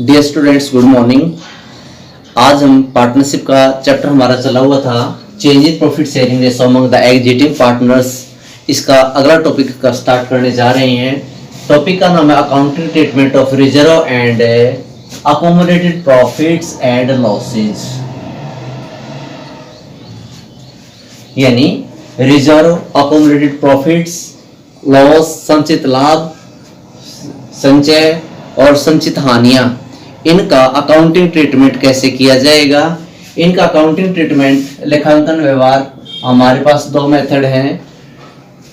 Dear students, good morning. आज हम partnership का चैप्टर हमारा चला हुआ था, change in profit sharing ratio among the existing partners. इसका अगला टॉपिक का स्टार्ट करने जा रहे हैं। टॉपिक का नाम है accounting treatment of reserve and accommodated profits and losses, यानी रिजर्व, अकोमोडेटेड प्रॉफिट्स, लॉस, संचित लाभ, संचय और संचित हानियां, इनका अकाउंटिंग ट्रीटमेंट कैसे किया जाएगा। इनका अकाउंटिंग ट्रीटमेंट लेखांकन व्यवहार हमारे पास दो मेथड हैं।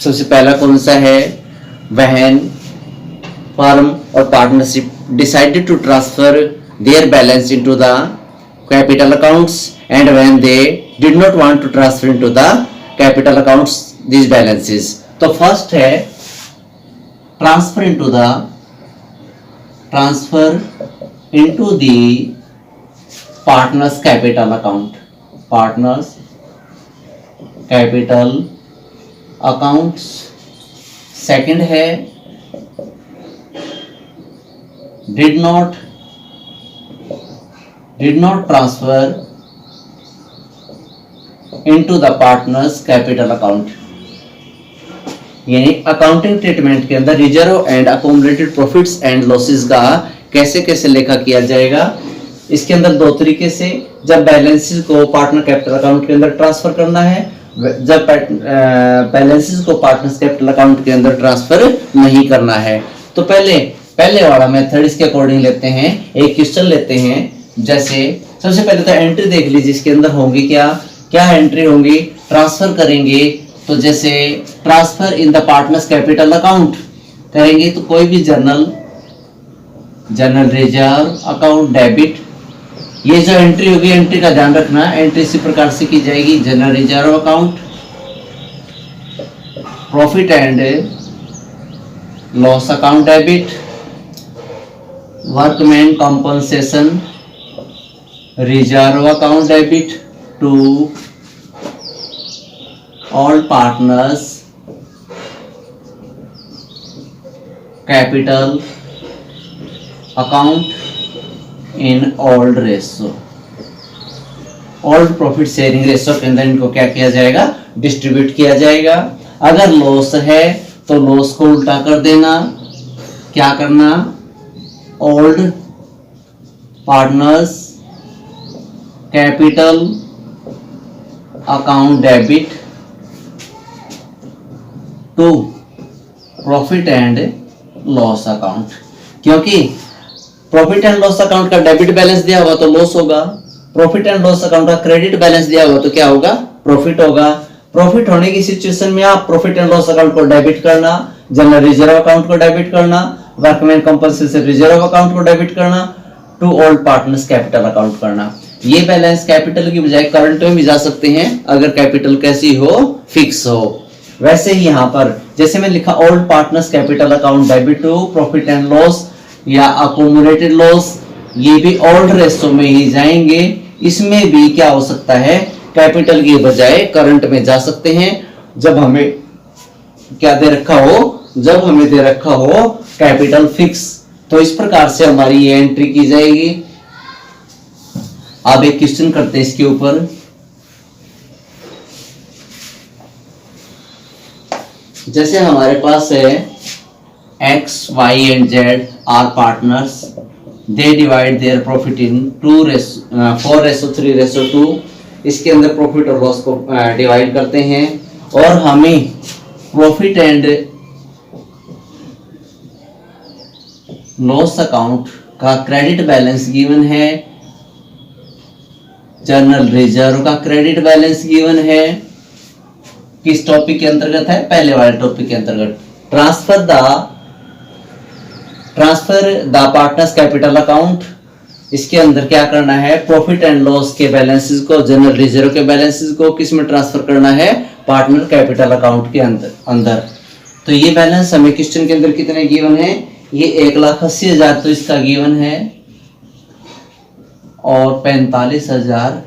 सबसे पहला कौन सा है, वहन फर्म और partnership decided to transfer their balance into the capital accounts and when they did not want to transfer into the capital accounts this balances. तो फर्स्ट है transfer into the partners capital account, partners capital accounts। Second है did not transfer into the partners capital account, यानी accounting treatment के अंदर reserve and accommodated profits and losses का कैसे कैसे लेखा किया जाएगा। इसके अंदर दो तरीके से, जब बैलेंसेस को पार्टनर कैपिटल अकाउंट के अंदर ट्रांसफर करना है, जब बैलेंसेस को पार्टनर्स कैपिटल अकाउंट के अंदर ट्रांसफर नहीं करना है। तो पहले वाला मेथड इसके अकॉर्डिंग लेते हैं। एक क्वेश्चन लेते हैं, जैसे सबसे पहले तो एंट्री देख लीजिए, इसके अंदर होंगी क्या एंट्री होंगी, ट्रांसफर करेंगे। तो जैसे transfer in the partners capital account करेंगे तो कोई भी जनरल रिजर्व अकाउंट डेबिट, ये जो एंट्री होगी, एंट्री का ध्यान रखना, एंट्री इसी प्रकार से की जाएगी। General reserve account, profit and loss account debit, workman compensation reserve account debit to all partners capital account in old ratio, old profit sharing ratio के अंदर इनको क्या किया जाएगा, डिस्ट्रीब्यूट किया जाएगा। अगर लॉस है तो लॉस को उल्टा कर देना, क्या करना, old partners capital account debit to profit and loss account, क्योंकि प्रॉफिट एंड लॉस अकाउंट का डेबिट बैलेंस दिया हुआ तो लॉस होगा, प्रॉफिट एंड लॉस अकाउंट का क्रेडिट बैलेंस दिया हुआ तो क्या होगा, प्रॉफिट होगा। प्रॉफिट होने की सिचुएशन में आप प्रॉफिट एंड लॉस अकाउंट को डेबिट करना, जनरल रिजर्व अकाउंट को डेबिट करना, वर्कमैन कंपनसेशन रिजर्व अकाउंट को डेबिट करना, to old partners capital account करना। ये बैलेंस कैपिटल की बजाय करंट में भी जा सकते हैं अगर कैपिटल कैसी हो, फिक्स हो। वैसे ही यहाँ पर जैसे मैं लिखा old partners capital account debit to profit and loss या अकोमोडेटेड लॉस, ये भी ओल्ड रेशो में ही जाएंगे। इसमें भी क्या हो सकता है, कैपिटल की बजाय करंट में जा सकते हैं जब हमें क्या दे रखा हो, कैपिटल फिक्स। तो इस प्रकार से हमारी ये एंट्री की जाएगी। अब एक क्वेश्चन करते हैं इसके ऊपर। जैसे हमारे पास है X, Y and Z are partners, they divide their profit in 4:3:2। इसके अंदर प्रॉफिट और लॉस को डिवाइड करते हैं और हमें प्रॉफिट एंड लॉस अकाउंट का क्रेडिट बैलेंस गिवन है, जनरल रिजर्व का क्रेडिट बैलेंस गिवन है। किस टॉपिक के अंतर्गत है, पहले वाले टॉपिक के अंतर्गत। Transfer the partners capital account, इसके अंदर क्या करना है, प्रॉफिट एंड लॉस के बैलेंसेस को, जनरल रिजर्व के बैलेंसेस को किस में ट्रांसफर करना है, पार्टनर कैपिटल अकाउंट के अंदर। तो ये बैलेंस हमें क्वेश्चन के अंदर कितने गिवन है, ये 1,80,000 तो इसका गिवन है और 45,000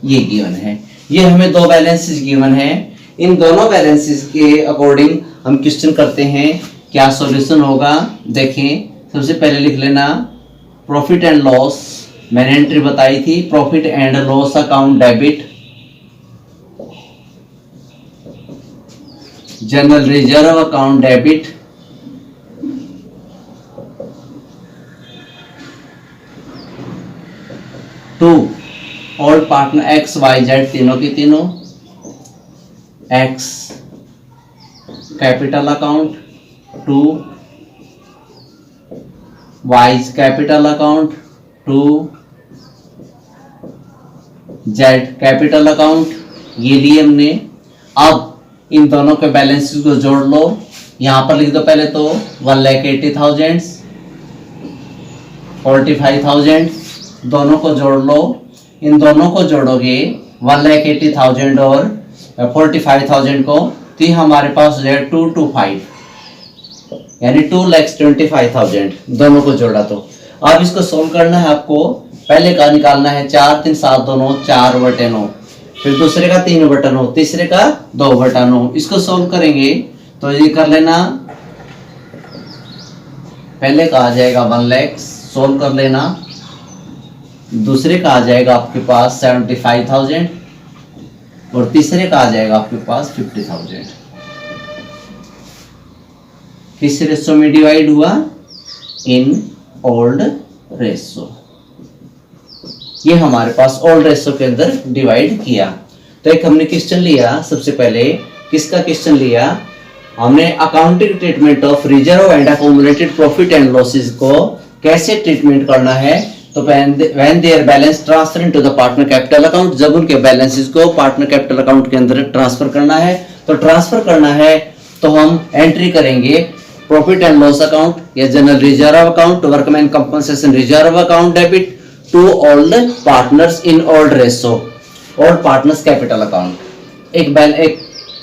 ये गिवन है। ये हमें दो बैलेंसेस गिवन है। इन दोनों बैलेंसेस के अकॉर्डिंग हम क्वेश्चन करते हैं, क्या सॉल्यूशन होगा। देखें, सबसे पहले लिख लेना प्रॉफिट एंड लॉस मैंने एंट्री बताई थी, profit and loss account debit, general reserve account debit, to all partner X Y Z तीनों की तीनों, X capital account, to Y's capital account, to Z capital account, ये लिए हमने। अब इन दोनों के बैलेंसेस को जोड़ लो, यहां पर लिख दो पहले तो 1,80,000, 45,000, दोनों को जोड़ लो। इन दोनों को जोड़ोगे 1,80,000 और 45,000 को, तो हमारे पास है 225, यानी 2,25,000 दोनों को जोड़ा। तो अब इसको सोल्व करना है आपको, पहले का निकालना है 4 3 7 दोनों 4/9, फिर दूसरे का 3/9, तीसरे का 2/9। इसको सोल्व करेंगे तो ये कर लेना, पहले का आ जाएगा 1 लाख, सोल्व कर लेना। दूसरे का आ जाएगा आपके पास 75,000 और तीसरे का आ जाएगा आपके पास 50,000। किस रेशो में डिवाइड हुआ? इन ओल्ड रेशो। ये हमारे पास ओल्ड रेशो के अंदर डिवाइड किया। तो एक हमने क्वेश्चन लिया, सबसे पहले किसका क्वेश्चन लिया हमने, accounting treatment of reserve and accumulated profit and losses को कैसे ट्रीटमेंट करना है। तो when their balance transfer into the partner capital account, जब उनके बैलेंसेस को पार्टनर कैपिटल अकाउंट के अंदर ट्रांसफर करना है, तो ट्रांसफर करना है तो हम एंट्री करेंगे प्रॉफिट एंड लॉस अकाउंट या general reserve account, workman compensation reserve account debit to old partners in old ratio, old partners capital account. एक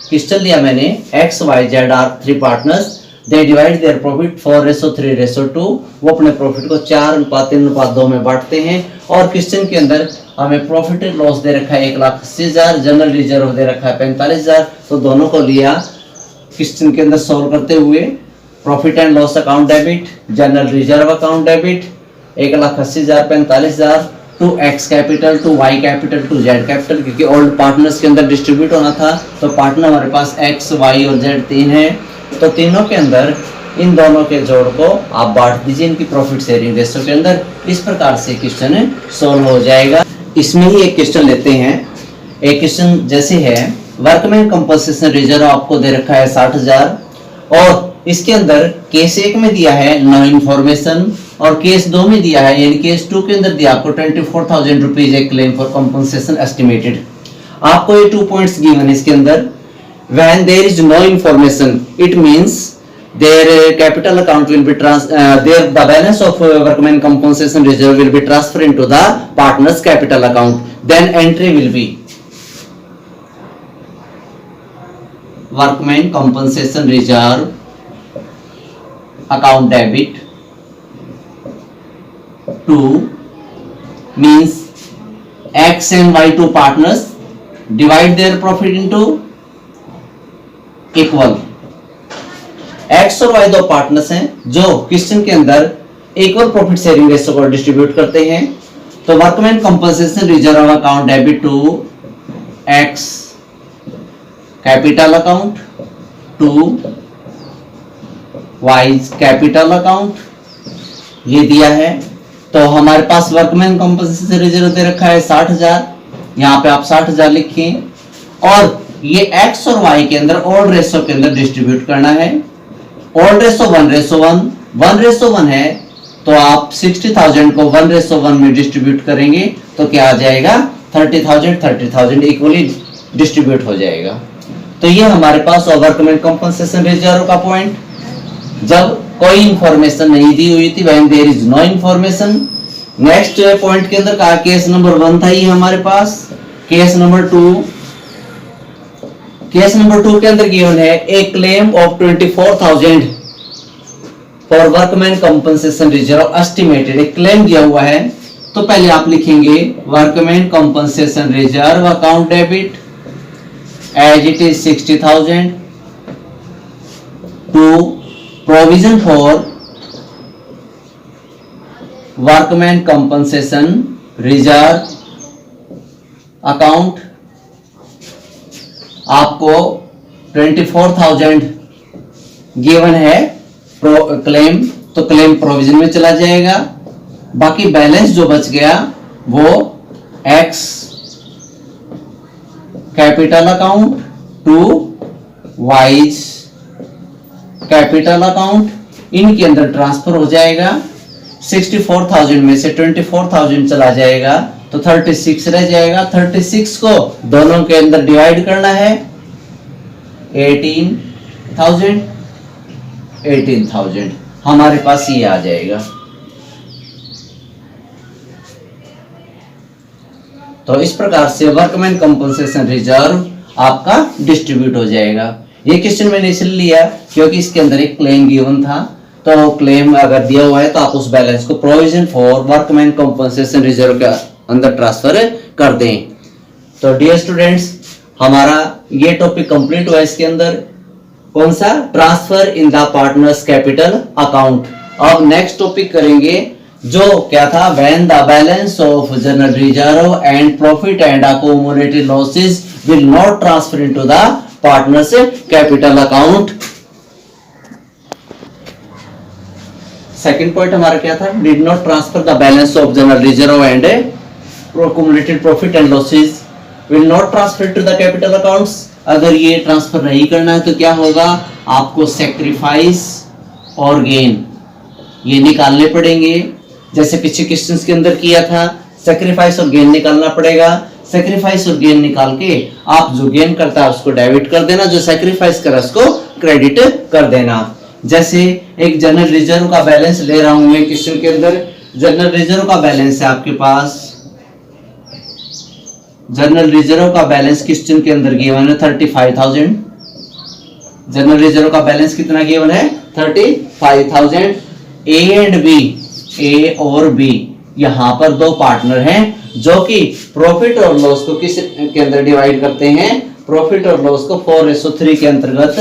क्वेश्चन लिया मैंने, X Y Z are 3 partners, they divide their profit 4:3:2, वो अपने profit को 4:3:2 में बांटते हैं। और क्वेश्चन के अंदर हमें प्रॉफिट एंड लॉस दे रखा है 1,80,000, जनरल रिजर्व दे रखा है 45,000। तो दोनों को लिया क्वेश्चन के अंदर सॉल्व करते हुए, profit and loss account debit, general reserve account debit 1,80,000 45,000 to X capital, to Y capital, to Z capital, क्योंकि ओल्ड पार्टनर्स के अंदर डिस्ट्रीब्यूट होना था। तो पार्टनर हमारे पास एक्स वाई और जेड 3 है, तो तीनों के अंदर इन दोनों के जोड़ को आप बांट दीजिए इनकी प्रॉफिट शेयरिंग रेशो के अंदर। इस प्रकार से क्वेश्चन सोल्व हो जाएगा। इसमें ही एक क्वेश्चन लेते हैं। एक क्वेश्चन जैसे है, वर्कमैन कंपनसेशन रिजर्व आपको दे रखा है 60,000 और इसके अंदर केस 1 में दिया है नो इन्फॉर्मेशन और केस 2 में दिया है, यानी केस 2 के अंदर दिया आपको 24,000 रुपीज एक क्लेम फॉर कंपनसेशन एस्टिमेटेड। आपको ये 2 पॉइंट्स गिवन है इसके अंदर। When there is no information, it means their capital account will be the balance of workman compensation reserve will be transferred into the partner's capital account. Then entry will be workman compensation reserve account debit to means X and Y two partners divide their profit into equal. X और Y 2 partners हैं जो question के अंदर equal profit sharing ratio को distribute करते हैं। तो workman compensation reserve account debit to X capital account, to Y's capital account, ये दिया है। तो हमारे पास वर्कमैन कंपनसेशन रिजर्व दे रखा है 60,000, यहाँ पे आप 60,000 लिखिए और ये x और y के अंदर ओल्ड रेशो के अंदर डिस्ट्रीब्यूट करना है। ओल्ड रेशो 1:1, 1:1 है तो आप 60,000 को 1:1 में डिस्ट्रीब्यूट करेंगे तो क्या आ जाएगा 30,000 इक्वली डिस्ट्रीब्यूट हो जाएगा। तो ये हमारे पास वर्कमैन कंपनसेशन रिजर्व का पॉइंट, जब कोई इंफॉर्मेशन नहीं दी हुई थी, when there is no information. Next point के अंदर का केस नंबर 1 था ये हमारे पास। केस नंबर 2, केस नंबर 2 के अंदर गिवन है a claim of 24,000 for workman compensation reserve estimated. एक क्लेम दिया हुआ है तो पहले आप लिखेंगे workman compensation reserve account debit as it is 60,000 to provision for workman compensation reserve account, आपको 24,000 गिवन है क्लेम, तो क्लेम प्रोविजन में चला जाएगा। बाकी बैलेंस जो बच गया वो X capital account to Y's capital account, इनके अंदर ट्रांसफर हो जाएगा। 64,000 में से 24,000 चला जाएगा तो 36 रह जाएगा। 36 को दोनों के अंदर डिवाइड करना है। 18,000 हमारे पास ये आ जाएगा। तो इस प्रकार से वर्कमैन कंपनसेशन रिजर्व आपका डिस्ट्रीब्यूट हो जाएगा। ये क्वेश्चन मैंने इसलिए लिया क्योंकि इसके अंदर एक क्लेम गिवन था, तो क्लेम अगर दिया हुआ है तो आप उस बैलेंस को provision for workman compensation reserve के अंदर ट्रांसफर कर दें। तो डियर स्टूडेंट्स, हमारा ये टॉपिक कंप्लीट हुआ। इसके अंदर कौन सा, transfer in the partners capital account. अब नेक्स्ट टॉपिक करेंगे जो क्या था, when the balance of general reserve and profit and accumulated losses will not transfer into the partners capital account. Second point हमारा क्या था, did not transfer the balance of general reserve and accumulated profit and losses will not transfer to the capital accounts. अगर ये transfer नहीं करना है तो क्या होगा, आपको सैक्रिफाइस और गेन ये निकालने पड़ेंगे। जैसे पीछे क्वेश्चंस के अंदर किया था, सैक्रिफाइस और गेन निकालना पड़ेगा। सैक्रिफाइस और गेन निकाल के आप जो गेन करता है उसको डेबिट कर देना, जो सैक्रिफाइस करा उसको क्रेडिट कर देना। जैसे एक जनरल रिजर्व का बैलेंस ले रहा हूं मैं क्वेश्चन के अंदर। जनरल रिजर्व का बैलेंस है आपके पास, जनरल रिजर्व का बैलेंस क्वेश्चन के अंदर गिवन है 35,000। जनरल रिजर्व का बैलेंस कितना गिवन है, 35,000। ए एंड बी, ए और बी यहां पर दो पार्टनर हैं जो कि प्रॉफिट और लॉस को किस के अंदर डिवाइड करते हैं, प्रॉफिट और लॉस को 4:3 के अंतर्गत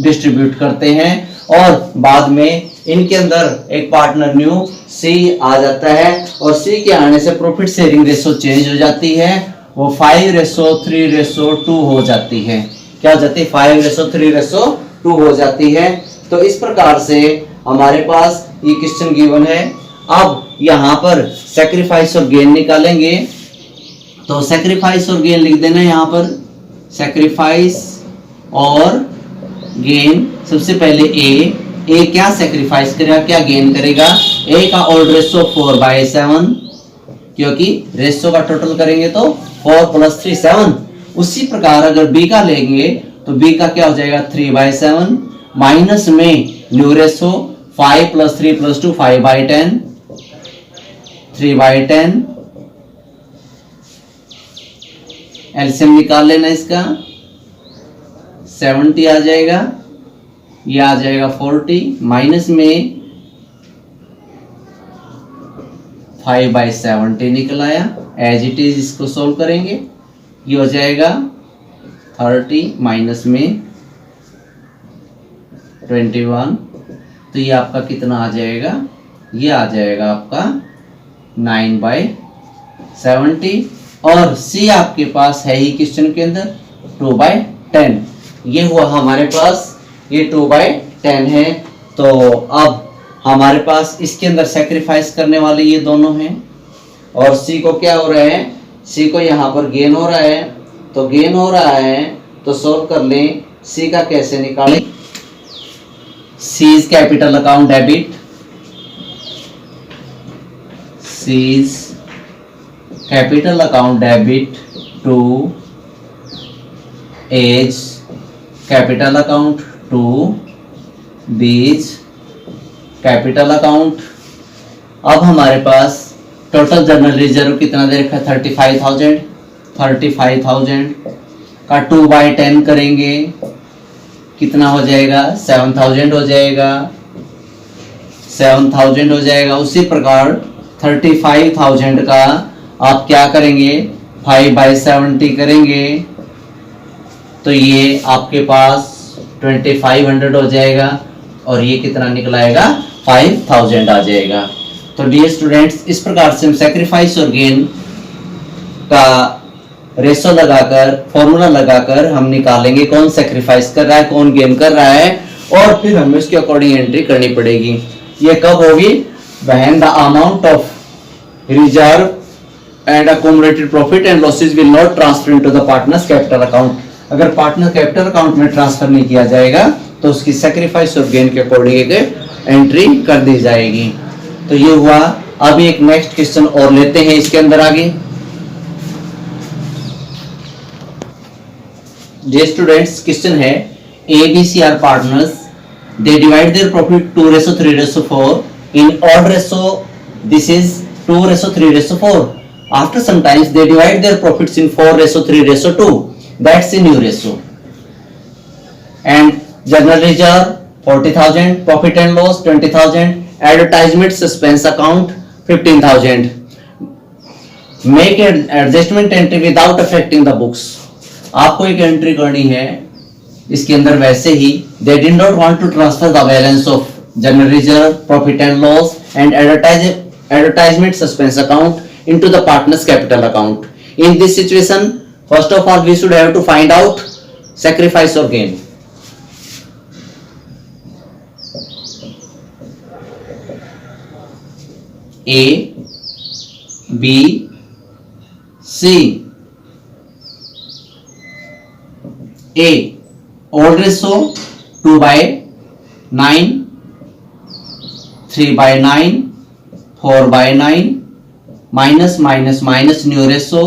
डिस्ट्रीब्यूट करते हैं। और बाद में इनके अंदर एक पार्टनर न्यू सी आ जाता है और सी के आने से प्रॉफिट शेयरिंग रेशो चेंज हो जाती है, वो 5:3:2 हो जाती है। क्या हो जाती है, 5:3:2 हो जाती है। तो इस प्रकार से हमारे पास ये क्वेश्चन गिवन है। अब यहाँ पर सैक्रिफाइस और गेन निकालेंगे, तो सैक्रिफाइस और गेन लिख देना यहाँ पर, सैक्रिफाइस और गेन। सबसे पहले ए क्या सैक्रिफाइस करेगा, क्या गेन करेगा। ए का ऑड रेशो 4/7, क्योंकि रेशो का टोटल करेंगे तो 4 + 3 7। उसी प्रकार अगर बी का लेंगे तो बी का क्या हो जाएगा, 3/7 माइनस में न्यू रेशो 5 + 3 + 2 5/10, 3/10। एलसीएम निकाल लेना इसका, 70 आ जाएगा, ये आ जाएगा 40 माइनस में 5/70 निकल आया। एज इट इज इसको सोल्व करेंगे, ये हो जाएगा 30 माइनस में 21, तो ये आपका कितना आ जाएगा, ये आ जाएगा आपका 9/70। और सी आपके पास है ही क्वेश्चन के अंदर 2/10। ये हुआ हमारे पास, ये 2/10 है। तो अब हमारे पास इसके अंदर सैक्रिफाइस करने वाले ये दोनों हैं और सी को क्या हो रहा है, सी को यहाँ पर गेन हो रहा है, तो गेन हो रहा है तो सोल्व कर लें। सी का कैसे निकालें, C's capital account debit, C's capital account debit to A's capital account to B's capital account. अब हमारे पास टोटल जनरल रिजर्व कितना दे रखा है, 35,000। 35,000 का 2/10 करेंगे, कितना हो जाएगा, 7,000 हो जाएगा, 7,000 हो जाएगा। उसी प्रकार 35,000 का आप क्या करेंगे, 5/70 करेंगे, तो ये आपके पास 2500 हो जाएगा और ये कितना निकल आएगा, 5000 आ जाएगा। तो डियर स्टूडेंट्स, इस प्रकार से हम सैक्रिफाइस और गेन का रेशो लगाकर, फॉर्मूला लगाकर हम निकालेंगे कौन सैक्रिफाइस कर रहा है, कौन गेन कर रहा है, और फिर हमें उसके अकॉर्डिंग एंट्री करनी पड़ेगी। ये कब होगी? When the amount of reserve and accumulated profit and losses will not transfer into the partners capital account। अगर पार्टनर कैपिटल अकाउंट में ट्रांसफर नहीं किया जाएगा तो उसकी सैक्रिफाइस और गेन के अकॉर्डिंग एंट्री कर दी जाएगी। तो ये हुआ। अब एक नेक्स्ट क्वेश्चन और लेते हैं इसके अंदर आगे। डियर स्टूडेंट्स, क्वेश्चन है ABC are partners, they divide their profit 2:3:4 in odd ratio, this is 2:3:4। After some times they divide their profits in 4:3:2, that's a new ratio, and general reserve 40,000, profit and loss 20,000, advertisement suspense account 15,000। make an adjustment entry without affecting the books। आपको एक entry करनी है इसके अंदर वैसे ही, they did not want to transfer the balance of general reserve, profit and loss and advertisement suspense account into the partner's capital account। In this situation, first of all we should have to find out sacrifice or gain। A, B, C। A, old ratio 2/9, 3/9, 4/9, minus minus minus new ratio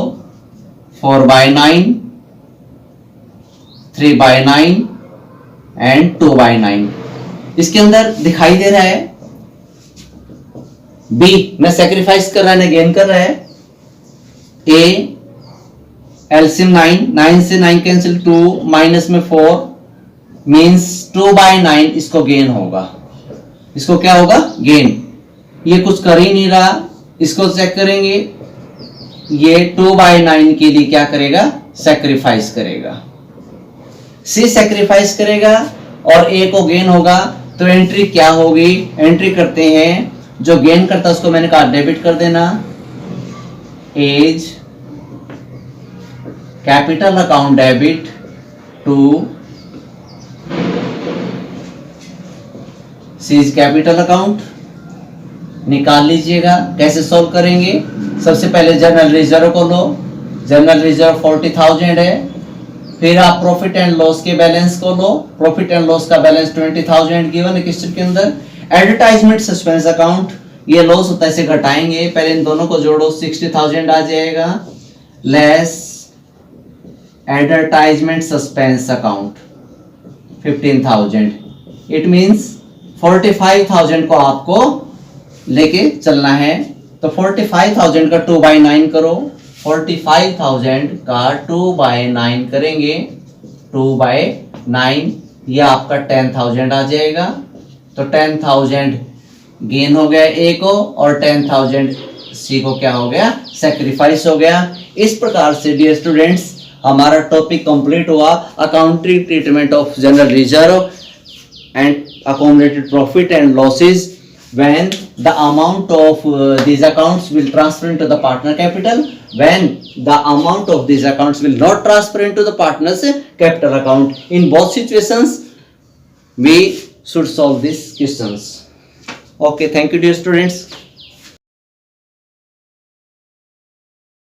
4/9, 3/9 and 2/9। इसके अंदर दिखाई दे रहा है B न sacrifice कर रहा है न गेन कर रहा है। ए एलसीएम 9 से 9 कैंसिल, 2 माइनस में 4 मींस 2/9 इसको गेन होगा। इसको क्या होगा? गेन। ये कुछ कर ही नहीं रहा, इसको चेक करेंगे। ये 2/9 के लिए क्या करेगा? सैक्रिफाइस करेगा। सी सैक्रिफाइस करेगा और ए को गेन होगा। तो एंट्री क्या होगी? एंट्री करते हैं, जो गेन करता है उसको मैंने कहा डेबिट कर देना, A's capital account debit to C's capital account. निकाल लीजिएगा। कैसे सॉल्व करेंगे? सबसे पहले जनरल रिजर्व को लो, जनरल रिजर्व 40,000 है। फिर आप प्रॉफिट एंड लॉस के बैलेंस को लो, प्रॉफिट एंड लॉस का बैलेंस 20,000 गिवन है क्वेश्चन के अंदर। एडवर्टाइजमेंट सस्पेंस अकाउंट, ये लॉस होता है, इसे घटाएंगे, पहले इन दोनों को जोड़ो, 60,000 आ जाएगा, less advertisement suspense account 15,000। It means 45,000 को आपको लेके चलना है। तो 45,000 का 2/9 करो, 45,000 का 2/9 करेंगे, 2/9 ये आपका 10,000 आ जाएगा। तो 10,000 गेन हो गया ए को और 10,000 सी को क्या हो गया? सैक्रिफाइस हो गया। इस प्रकार से डियर स्टूडेंट्स हमारा टॉपिक कंप्लीट हुआ, accounting treatment of general reserve and accumulated profit and losses when the amount of these accounts will transfer into the partner capital, when the amount of these accounts will not transfer into the partner's capital account. In both situations we should solve these questions. Okay, thank you dear students.